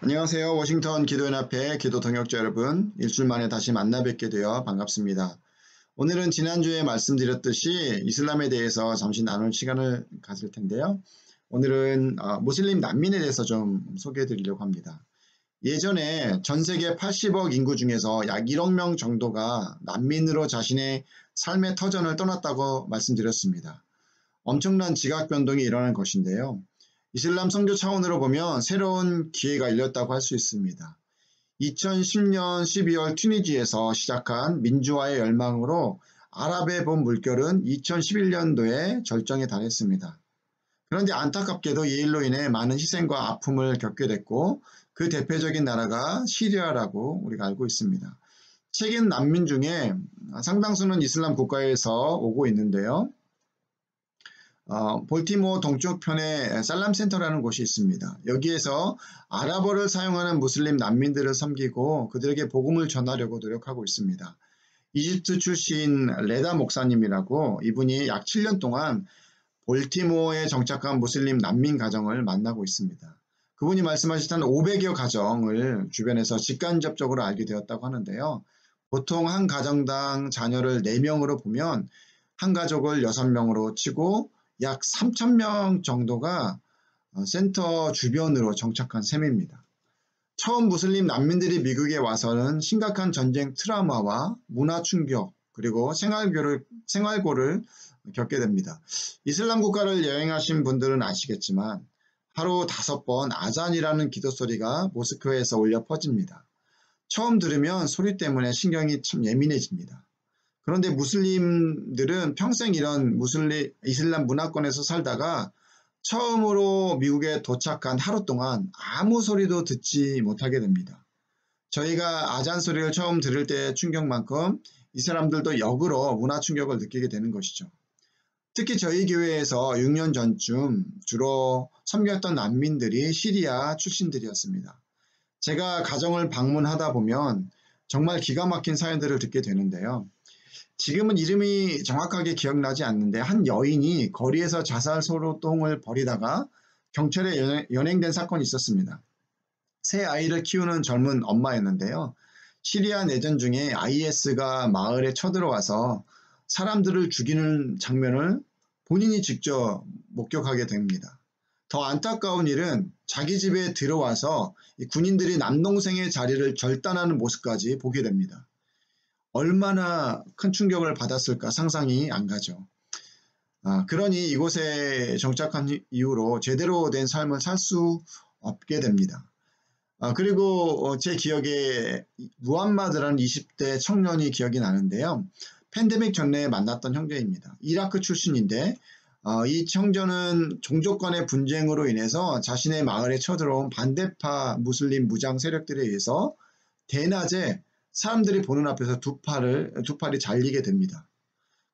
안녕하세요. 워싱턴 기도연합회 기도 동역자 여러분, 일주일 만에 다시 만나 뵙게 되어 반갑습니다. 오늘은 지난주에 말씀드렸듯이 이슬람에 대해서 잠시 나눌 시간을 가질 텐데요. 오늘은 무슬림 난민에 대해서 좀 소개해 드리려고 합니다. 예전에 전 세계 80억 인구 중에서 약 1억 명 정도가 난민으로 자신의 삶의 터전을 떠났다고 말씀드렸습니다. 엄청난 지각 변동이 일어난 것인데요. 이슬람 선교 차원으로 보면 새로운 기회가 열렸다고 할 수 있습니다. 2010년 12월 튀니지에서 시작한 민주화의 열망으로 아랍의 봄 물결은 2011년도에 절정에 달했습니다. 그런데 안타깝게도 이 일로 인해 많은 희생과 아픔을 겪게 됐고 그 대표적인 나라가 시리아라고 우리가 알고 있습니다. 책임 난민 중에 상당수는 이슬람 국가에서 오고 있는데요. 볼티모어 동쪽편에 살람센터라는 곳이 있습니다. 여기에서 아랍어를 사용하는 무슬림 난민들을 섬기고 그들에게 복음을 전하려고 노력하고 있습니다. 이집트 출신 레다 목사님이라고, 이분이 약 7년 동안 볼티모어에 정착한 무슬림 난민 가정을 만나고 있습니다. 그분이 말씀하셨던 500여 가정을 주변에서 직간접적으로 알게 되었다고 하는데요. 보통 한 가정당 자녀를 4명으로 보면 한 가족을 6명으로 치고 약 3,000명 정도가 센터 주변으로 정착한 셈입니다. 처음 무슬림 난민들이 미국에 와서는 심각한 전쟁 트라우마와 문화 충격 그리고 생활고를 겪게 됩니다. 이슬람 국가를 여행하신 분들은 아시겠지만 하루 5번 아잔이라는 기도 소리가 모스크에서 울려 퍼집니다. 처음 들으면 소리 때문에 신경이 참 예민해집니다. 그런데 무슬림들은 평생 이런 이슬람 문화권에서 살다가 처음으로 미국에 도착한 하루 동안 아무 소리도 듣지 못하게 됩니다. 저희가 아잔 소리를 처음 들을 때 충격만큼 이 사람들도 역으로 문화 충격을 느끼게 되는 것이죠. 특히 저희 교회에서 6년 전쯤 주로 섬겼던 난민들이 시리아 출신들이었습니다. 제가 가정을 방문하다 보면 정말 기가 막힌 사연들을 듣게 되는데요. 지금은 이름이 정확하게 기억나지 않는데 한 여인이 거리에서 자살 소동을 벌이다가 경찰에 연행된 사건이 있었습니다. 새 아이를 키우는 젊은 엄마였는데요. 시리아 내전 중에 IS가 마을에 쳐들어와서 사람들을 죽이는 장면을 본인이 직접 목격하게 됩니다. 더 안타까운 일은 자기 집에 들어와서 군인들이 남동생의 자리를 절단하는 모습까지 보게 됩니다. 얼마나 큰 충격을 받았을까 상상이 안 가죠. 그러니 이곳에 정착한 이후로 제대로 된 삶을 살 수 없게 됩니다. 그리고 제 기억에 무함마드라는 20대 청년이 기억이 나는데요. 팬데믹 전에 만났던 형제입니다. 이라크 출신인데 이 청년은 종족 간의 분쟁으로 인해서 자신의 마을에 쳐들어온 반대파 무슬림 무장 세력들에 의해서 대낮에 사람들이 보는 앞에서 두 팔이 잘리게 됩니다.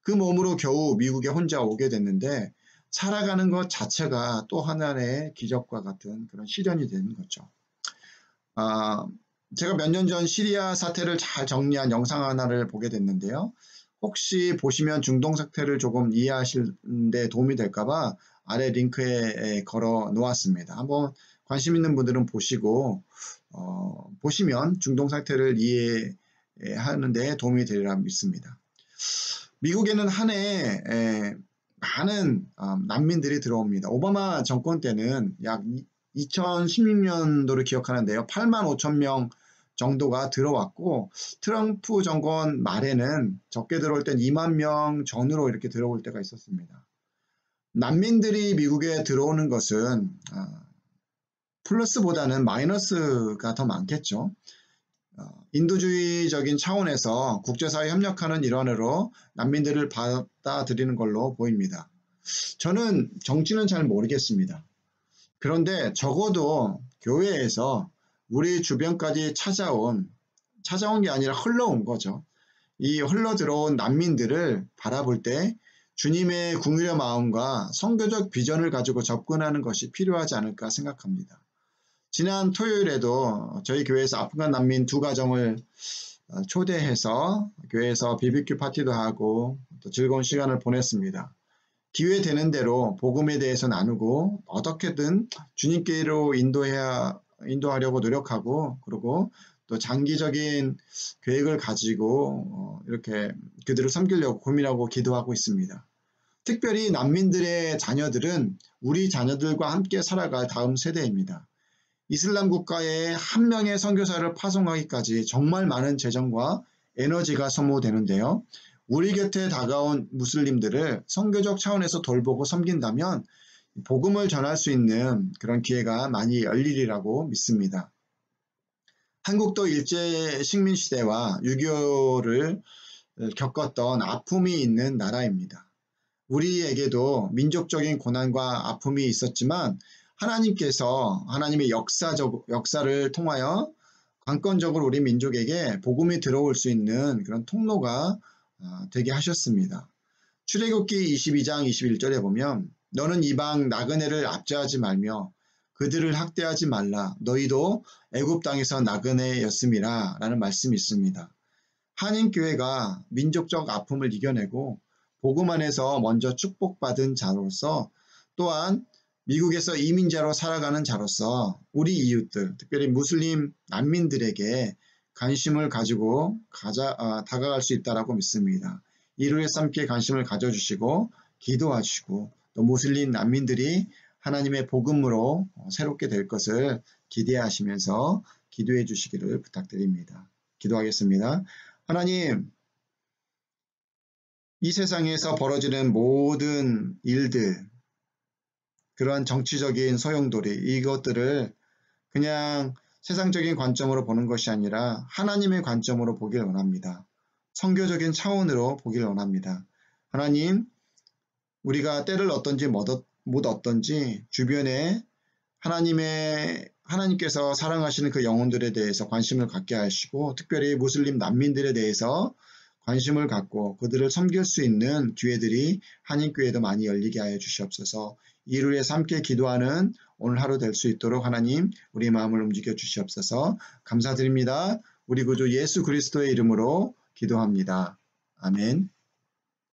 그 몸으로 겨우 미국에 혼자 오게 됐는데 살아가는 것 자체가 또 하나의 기적과 같은 그런 시련이 되는 거죠. 제가 몇 년 전 시리아 사태를 잘 정리한 영상 하나를 보게 됐는데요. 혹시 보시면 중동 사태를 조금 이해하실 데 도움이 될까봐 아래 링크에 걸어 놓았습니다. 한번 관심 있는 분들은 보시고 보시면 중동 사태를 이해하는 데 도움이 되리라 믿습니다. 미국에는 한 해에 많은 난민들이 들어옵니다. 오바마 정권 때는 약 2016년도를 기억하는데요. 8만 5천 명 정도가 들어왔고 트럼프 정권 말에는 적게 들어올 땐 2만 명 전후로 이렇게 들어올 때가 있었습니다. 난민들이 미국에 들어오는 것은 플러스보다는 마이너스가 더 많겠죠. 인도주의적인 차원에서 국제사회 협력하는 일환으로 난민들을 받아들이는 걸로 보입니다. 저는 정치는 잘 모르겠습니다. 그런데 적어도 교회에서 우리 주변까지 찾아온 게 아니라 흘러온 거죠. 이 흘러 들어온 난민들을 바라볼 때 주님의 궁유의 마음과 선교적 비전을 가지고 접근하는 것이 필요하지 않을까 생각합니다. 지난 토요일에도 저희 교회에서 아프간 난민 2가정을 초대해서 교회에서 BBQ 파티도 하고 또 즐거운 시간을 보냈습니다. 기회 되는 대로 복음에 대해서 나누고 어떻게든 주님께로 인도해야 인도하려고 노력하고, 그리고 또 장기적인 계획을 가지고 이렇게 그들을 섬기려고 고민하고 기도하고 있습니다. 특별히 난민들의 자녀들은 우리 자녀들과 함께 살아갈 다음 세대입니다. 이슬람 국가에 한 명의 선교사를 파송하기까지 정말 많은 재정과 에너지가 소모되는데요. 우리 곁에 다가온 무슬림들을 선교적 차원에서 돌보고 섬긴다면 복음을 전할 수 있는 그런 기회가 많이 열리리라고 믿습니다. 한국도 일제 식민 시대와 6.25를 겪었던 아픔이 있는 나라입니다. 우리에게도 민족적인 고난과 아픔이 있었지만 하나님께서 하나님의 역사를 통하여 강권적으로 우리 민족에게 복음이 들어올 수 있는 그런 통로가 되게 하셨습니다. 출애굽기 22장 21절에 보면 너는 이방 나그네를 압제하지 말며 그들을 학대하지 말라. 너희도 애굽 땅에서 나그네였음이라 라는 말씀이 있습니다. 한인교회가 민족적 아픔을 이겨내고 복음 안에서 먼저 축복받은 자로서 또한 미국에서 이민자로 살아가는 자로서 우리 이웃들, 특별히 무슬림 난민들에게 관심을 가지고 다가갈 수 있다고 믿습니다. 이루의 삶께 관심을 가져주시고 기도하시고 또 무슬림 난민들이 하나님의 복음으로 새롭게 될 것을 기대하시면서 기도해 주시기를 부탁드립니다. 기도하겠습니다. 하나님, 이 세상에서 벌어지는 모든 일들, 그러한 정치적인 소용돌이, 이것들을 그냥 세상적인 관점으로 보는 것이 아니라 하나님의 관점으로 보길 원합니다. 선교적인 차원으로 보길 원합니다. 하나님, 우리가 때를 얻든지 못 얻든지 주변에 하나님께서 사랑하시는 그 영혼들에 대해서 관심을 갖게 하시고 특별히 무슬림 난민들에 대해서 관심을 갖고 그들을 섬길 수 있는 기회들이 한인교회도 많이 열리게 하여 주시옵소서. 이를 위해서 함께 기도하는 오늘 하루 될 수 있도록 하나님 우리 마음을 움직여 주시옵소서. 감사드립니다. 우리 구주 예수 그리스도의 이름으로 기도합니다. 아멘.